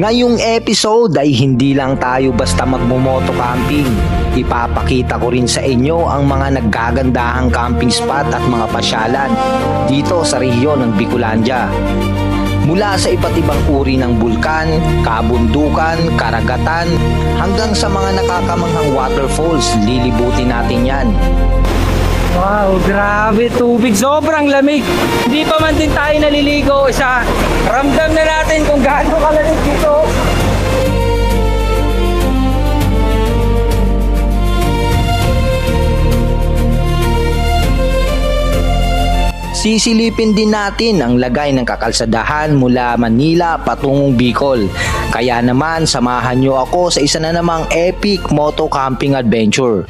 Ngayong episode ay hindi lang tayo basta magmumoto camping. Ipapakita ko rin sa inyo ang mga naggagandahang camping spot at mga pasyalan dito sa rehiyon ng Bicolandia. Mula sa iba't ibang uri ng bulkan, kabundukan, karagatan, hanggang sa mga nakakamanghang waterfalls, lilibutin natin yan. Wow, grabe, tubig, sobrang lamig. Hindi pa man din tayo naliligo, ramdam na natin kung gaano kalamig dito. Sisilipin din natin ang lagay ng kakalsadahan mula Manila patungong Bicol. Kaya naman samahan nyo ako sa isa na namang epic moto camping adventure.